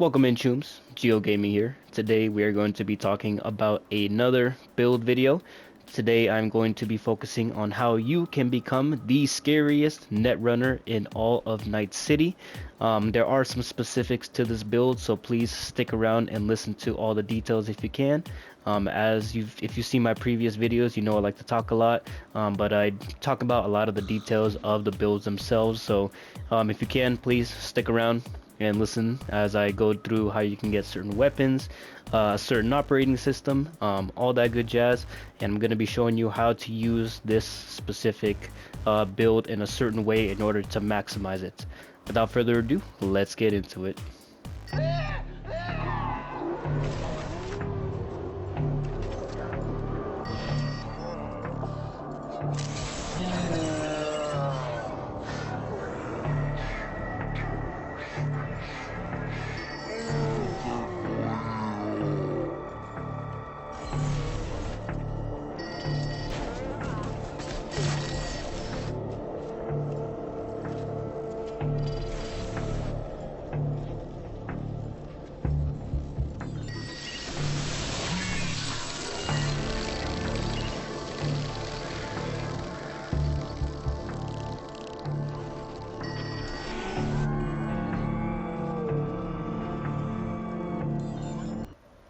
Welcome in, Chooms. Geo Gaming here. Today we are going to be talking about another build video. Today I'm going to be focusing on how you can become the scariest netrunner in all of Night City. There are some specifics to this build, so please stick around and listen to all the details if you can. If you've seen my previous videos, you know I like to talk a lot, but I talk about a lot of the details of the builds themselves. So if you can, please stick around and listen as I go through how you can get certain weapons, certain operating system, all that good jazz. And I'm going to be showing you how to use this specific build in a certain way in order to maximize it. Without further ado, let's get into it.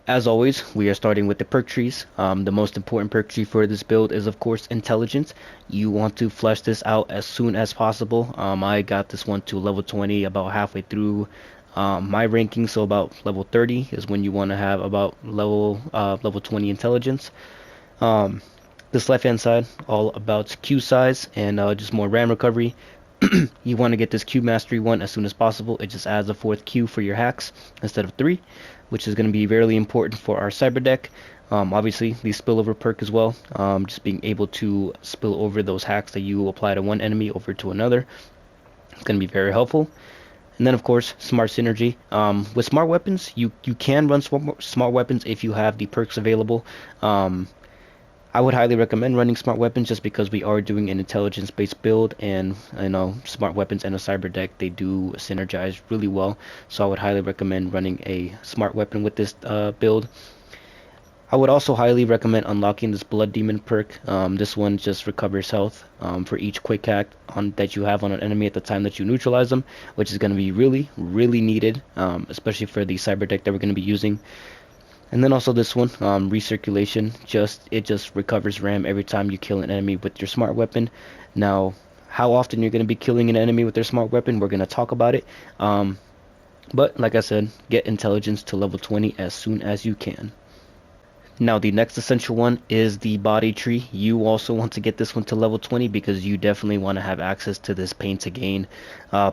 As always, we are starting with the perk trees. The most important perk tree for this build is, of course, intelligence. You want to flesh this out as soon as possible. I got this one to level 20 about halfway through my ranking, so about level 30 is when you want to have about level 20 intelligence. This left hand side, all about Q size and just more RAM recovery. You want to get this Q mastery one as soon as possible. It just adds a fourth Q for your hacks instead of 3, which is going to be really important for our Cyberdeck. Obviously, the spillover perk as well, just being able to spill over those hacks that you apply to one enemy over to another. It's going to be very helpful. And then, of course, smart synergy. With smart weapons, you can run smart weapons if you have the perks available. I would highly recommend running smart weapons just because we are doing an intelligence-based build, and smart weapons and a cyber deck, they do synergize really well. So I would highly recommend running a smart weapon with this build. I would also highly recommend unlocking this blood demon perk. This one just recovers health for each quick hack that you have on an enemy at the time that you neutralize them, which is going to be really needed, especially for the cyber deck that we're going to be using. And then also this one, recirculation, it just recovers RAM every time you kill an enemy with your smart weapon. Now, how often you're going to be killing an enemy with their smart weapon, we're going to talk about it. But like I said, get intelligence to level 20 as soon as you can. Now, the next essential one is the body tree. You also want to get this one to level 20 because you definitely want to have access to this pain to gain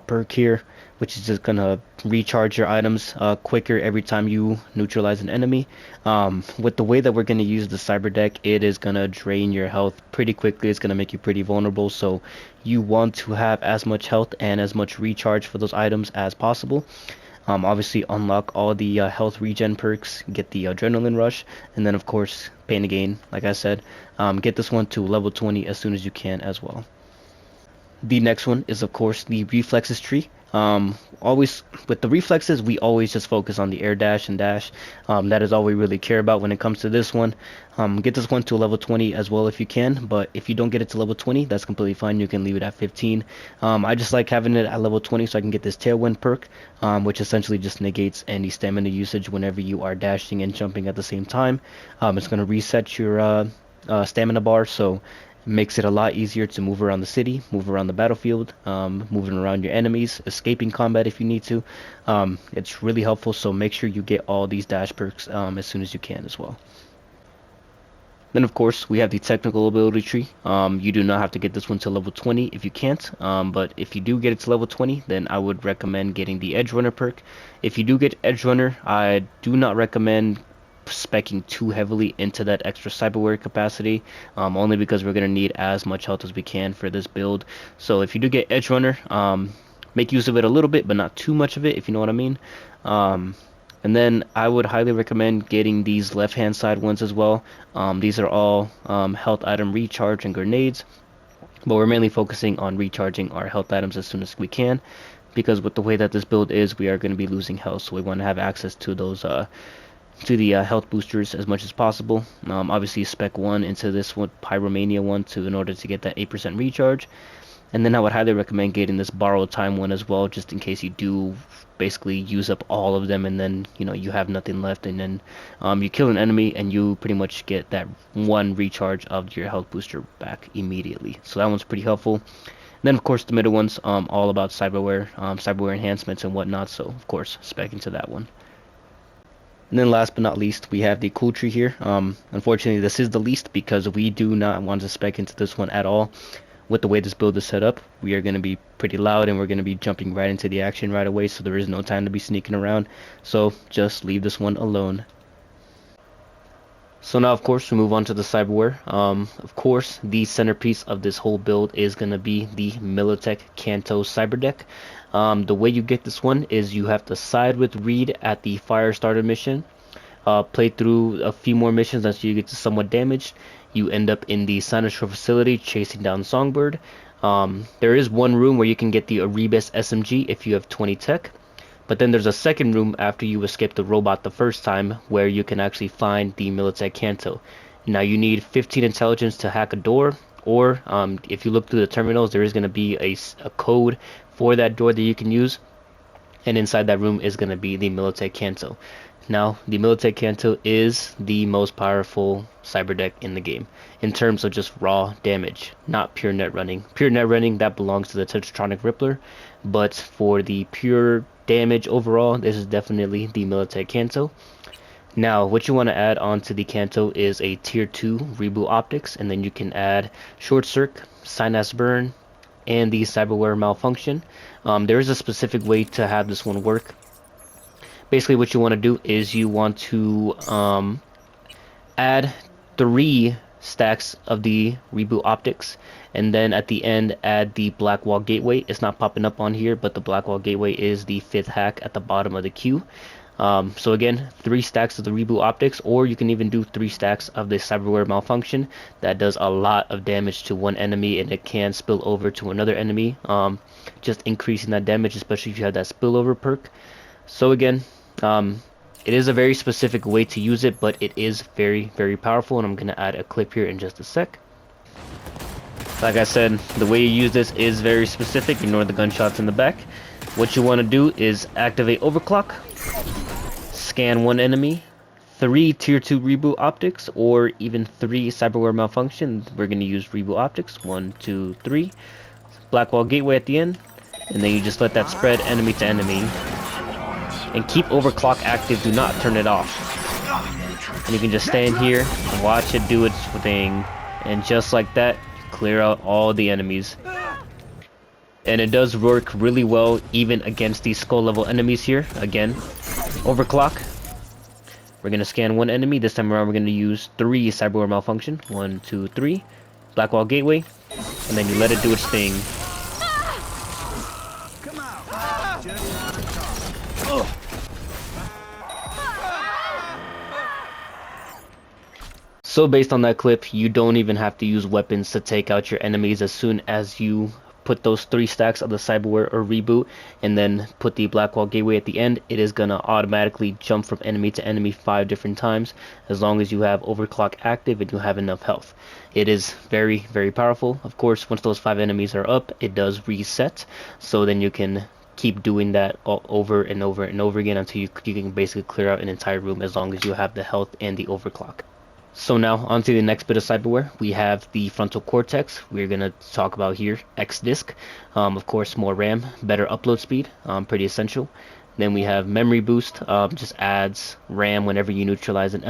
perk here, which is just going to recharge your items quicker every time you neutralize an enemy. With the way that we're going to use the cyber deck, it is going to drain your health pretty quickly. It's going to make you pretty vulnerable, so you want to have as much health and as much recharge for those items as possible. Obviously unlock all the health regen perks, get the adrenaline rush, and then of course pain to gain, like I said. Get this one to level 20 as soon as you can as well. The next one is, of course, the reflexes tree. Always with the reflexes, we always just focus on the air dash and dash. That is all we really care about when it comes to this one. Get this one to level 20 as well if you can, but if you don't get it to level 20, that's completely fine. You can leave it at 15. I just like having it at level 20 so I can get this tailwind perk, which essentially just negates any stamina usage whenever you are dashing and jumping at the same time. It's going to reset your stamina bar, so makes it a lot easier to move around the city, move around the battlefield, moving around your enemies, escaping combat if you need to. It's really helpful, so make sure you get all these dash perks as soon as you can as well. Then of course we have the technical ability tree. You do not have to get this one to level 20 if you can't, but if you do get it to level 20, then I would recommend getting the Edge Runner perk. If you do get Edge Runner, I do not recommend specking too heavily into that extra cyberware capacity, only because we're going to need as much health as we can for this build. So if you do get Edge Runner, make use of it a little bit, but not too much of it, if you know what I mean. And then I would highly recommend getting these left hand side ones as well. These are all health item recharge and grenades, but we're mainly focusing on recharging our health items as soon as we can. because with the way that this build is, we are going to be losing health, so we want to have access to those to the health boosters as much as possible. Obviously spec 1 into this one, Pyromania 1, in order to get that 8% recharge. And then I would highly recommend getting this borrowed time one as well, just in case you do basically use up all of them and then you have nothing left, and then you kill an enemy and you pretty much get that one recharge of your health booster back immediately. So that one's pretty helpful. And then of course the middle one's all about cyberware, cyberware enhancements and whatnot, so of course spec into that one. And then last but not least, we have the cool tree here. Unfortunately this is the least because we do not want to spec into this one at all. With the way this build is set up, we are going to be pretty loud and we're going to be jumping right into the action right away, so there is no time to be sneaking around, so just leave this one alone. So now of course we move on to the cyberware. Of course the centerpiece of this whole build is going to be the Militech Canto Cyberdeck. The way you get this one is you have to side with Reed at the fire starter mission, play through a few more missions until you get to somewhat damaged. You end up in the Sinistro facility chasing down Songbird. There is one room where you can get the Erebus SMG if you have 20 tech. But then there's a second room after you escape the robot the first time where you can actually find the Militech Canto. Now you need 15 intelligence to hack a door, or if you look through the terminals, there is going to be a code for that door that you can use. And inside that room is going to be the Militech Canto. Now, the Militech Canto is the most powerful cyberdeck in the game in terms of just raw damage, not pure net running. Pure net running, that belongs to the Tetratronic Rippler, but for the pure damage overall, this is definitely the Militech Canto. Now, what you want to add onto the Canto is a tier 2 reboot optics, and then you can add short circ, synapse burn, and the cyberware malfunction. There is a specific way to have this one work. Basically what you want to do is you want to add 3 stacks of the reboot optics, and then at the end add the Blackwall Gateway. It's not popping up on here, but the Blackwall Gateway is the 5th hack at the bottom of the queue. So again, 3 stacks of the reboot optics, or you can even do 3 stacks of the cyberware malfunction. That does a lot of damage to one enemy, and it can spill over to another enemy, just increasing that damage, especially if you have that spillover perk. So again, it is a very specific way to use it, but it is very, very powerful, and I'm going to add a clip here in just a sec. Like I said, the way you use this is very specific. Ignore the gunshots in the back. What you want to do is activate overclock, scan one enemy, 3 tier 2 reboot optics, or even 3 cyberware malfunction. We're going to use reboot optics, 1, 2, 3, Blackwall Gateway at the end, and then you just let that spread enemy to enemy. And keep overclock active, do not turn it off. And you can just stand here and watch it do its thing, and just like that, clear out all the enemies. And it does work really well even against these skull level enemies here. Again, overclock. We're gonna scan one enemy. This time around we're gonna use 3 cyberware malfunction. 1, 2, 3. Blackwall Gateway. And then you let it do its thing. So based on that clip, you don't even have to use weapons to take out your enemies. As soon as you put those 3 stacks of the cyberware or reboot and then put the Blackwall Gateway at the end, it is gonna automatically jump from enemy to enemy 5 different times, as long as you have overclock active and you have enough health. It is very, very powerful. Of course, once those 5 enemies are up, it does reset, so then you can keep doing that over and over and over again until you can basically clear out an entire room, as long as you have the health and the overclock. So now on to the next bit of cyberware. We have the frontal cortex. We're going to talk about here X disk. Of course, more RAM, better upload speed, pretty essential. Then we have memory boost, just adds RAM whenever you neutralize an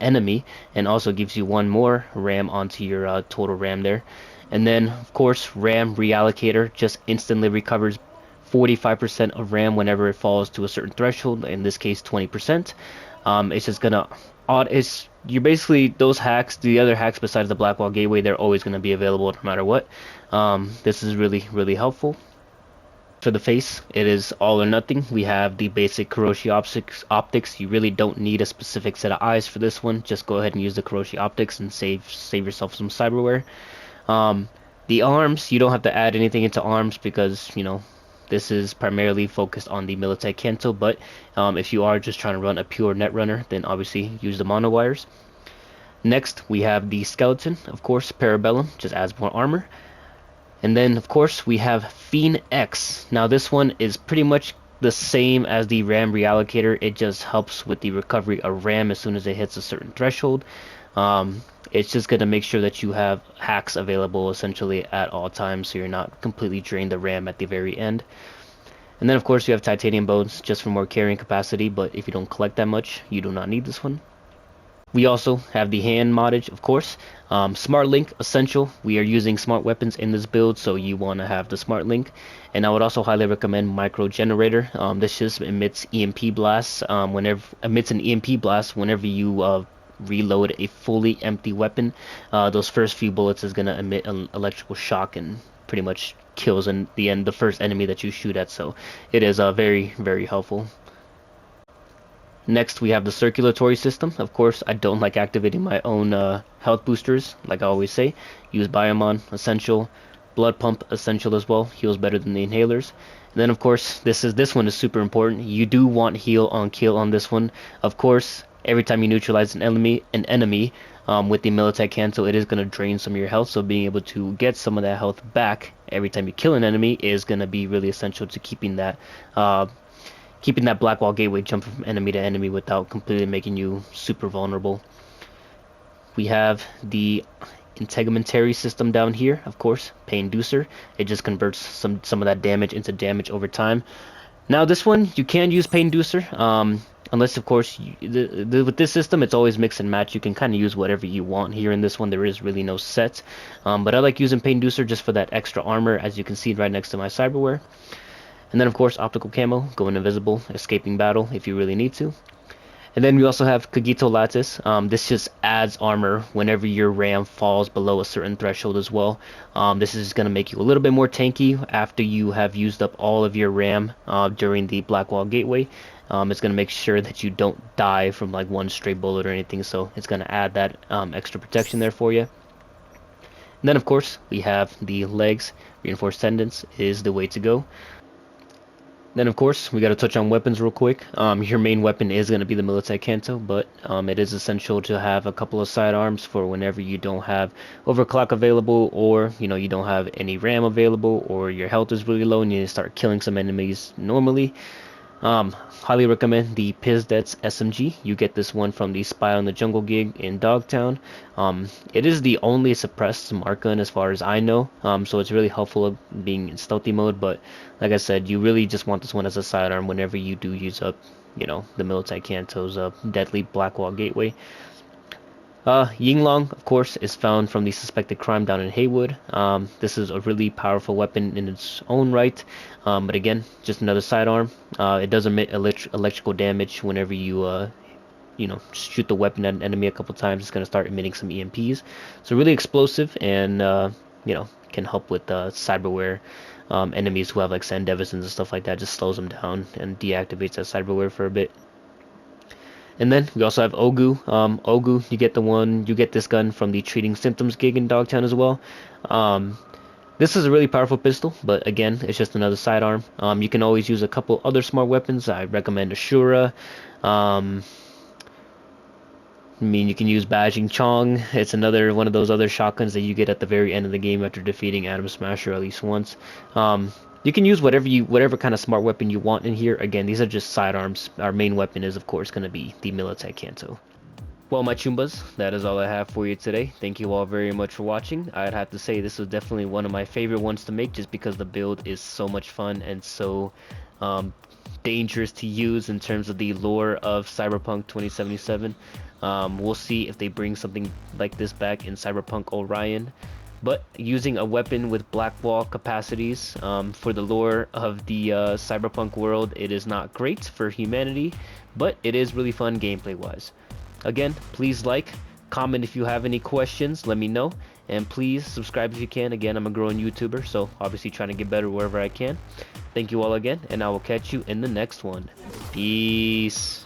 enemy, and also gives you 1 more RAM onto your total RAM there. And then of course RAM reallocator just instantly recovers 45% of RAM whenever it falls to a certain threshold, in this case 20%. It's just gonna you're basically, those hacks, the other hacks besides the Blackwall Gateway, they're always going to be available no matter what. This is really, really helpful. For the face, it is all or nothing. We have the basic Kuroshi optics. You really don't need a specific set of eyes for this one. Just go ahead and use the Kuroshi optics and save yourself some cyberware. The arms, you don't have to add anything into arms because, This is primarily focused on the Militech Canto, but if you are just trying to run a pure Netrunner, then obviously use the mono wires. Next, we have the Skeleton, of course, Parabellum, just adds more armor. And then, of course, we have Fiend X. Now, this one is pretty much the same as the RAM reallocator. It just helps with the recovery of RAM as soon as it hits a certain threshold. It's just going to make sure that you have hacks available essentially at all times, so you're not completely drained the RAM at the very end. And then, of course, you have Titanium Bones just for more carrying capacity, but if you don't collect that much, you do not need this one. We also have the hand moddage, of course. Smart Link, essential. We are using smart weapons in this build, so you want to have the Smart Link. And I would also highly recommend Micro Generator. This just emits EMP blasts. Emits an EMP blast whenever you reload a fully empty weapon. Those first few bullets is gonna emit an electrical shock and pretty much kills in the end the first enemy that you shoot at. So it is very, very helpful. Next, we have the circulatory system. Of course, I don't like activating my own health boosters, like I always say. Use Biomon, essential. Blood Pump, essential as well. Heals better than the inhalers. And then, of course, this one is super important. You do want heal on kill on this one. Of course, every time you neutralize an enemy with the Militech Canto, it is going to drain some of your health. So being able to get some of that health back every time you kill an enemy is going to be really essential to keeping that Blackwall Gateway jump from enemy to enemy without completely making you super vulnerable. We have the integumentary system down here, of course, Pain Inducer. It just converts some of that damage into damage over time. Now this one, you can use Pain Inducer, unless of course, with this system, it's always mix and match. You can kind of use whatever you want here. In this one, there is really no set, but I like using Pain Inducer just for that extra armor, as you can see right next to my Cyberware. And then, of course, optical camo, going invisible, escaping battle if you really need to. And then we also have Cogito Lattice. This just adds armor whenever your RAM falls below a certain threshold as well. This is going to make you a little bit more tanky after you have used up all of your RAM during the Blackwall Gateway. It's going to make sure that you don't die from like one stray bullet or anything, so it's going to add that extra protection there for you. And then, of course, we have the legs. Reinforced tendons is the way to go. Then, of course, we got to touch on weapons real quick. Your main weapon is going to be the Militech Canto, but it is essential to have a couple of sidearms for whenever you don't have overclock available, or you don't have any RAM available, or your health is really low and you need to start killing some enemies normally. Highly recommend the Pizdets SMG. You get this one from the Spy on the Jungle gig in Dogtown. It is the only suppressed smart gun as far as I know, so it's really helpful being in stealthy mode, but like I said, you really just want this one as a sidearm whenever you do use up, the Militech Canto's deadly Blackwall Gateway. Yinglong, of course, is found from the suspected crime down in Haywood. This is a really powerful weapon in its own right, but again, just another sidearm. It does emit electrical damage whenever you, shoot the weapon at an enemy a couple times. It's going to start emitting some EMPs. So really explosive and, can help with Cyberware enemies who have like Sand Devisons and stuff like that. Just slows them down and deactivates that Cyberware for a bit. And then we also have Ogu. Ogu, you get this gun from the Treating Symptoms gig in Dogtown as well. This is a really powerful pistol, but again, it's just another sidearm. You can always use a couple other smart weapons. I recommend Ashura. You can use Bajing Chong. It's another one of those other shotguns that you get at the very end of the game after defeating Atom Smasher at least once. You can use whatever kind of smart weapon you want in here. Again, these are just sidearms. Our main weapon is, of course, going to be the Militech Canto. Well, my Chumbas, that is all I have for you today. Thank you all very much for watching. I'd have to say this was definitely one of my favorite ones to make, just because the build is so much fun and so dangerous to use in terms of the lore of Cyberpunk 2077. We'll see if they bring something like this back in Cyberpunk Orion. But using a weapon with Blackwall capacities for the lore of the Cyberpunk world, it is not great for humanity, but it is really fun gameplay wise. Again, please like, comment if you have any questions, let me know, and please subscribe if you can. Again, I'm a growing YouTuber, so obviously trying to get better wherever I can. Thank you all again, and I will catch you in the next one. Peace.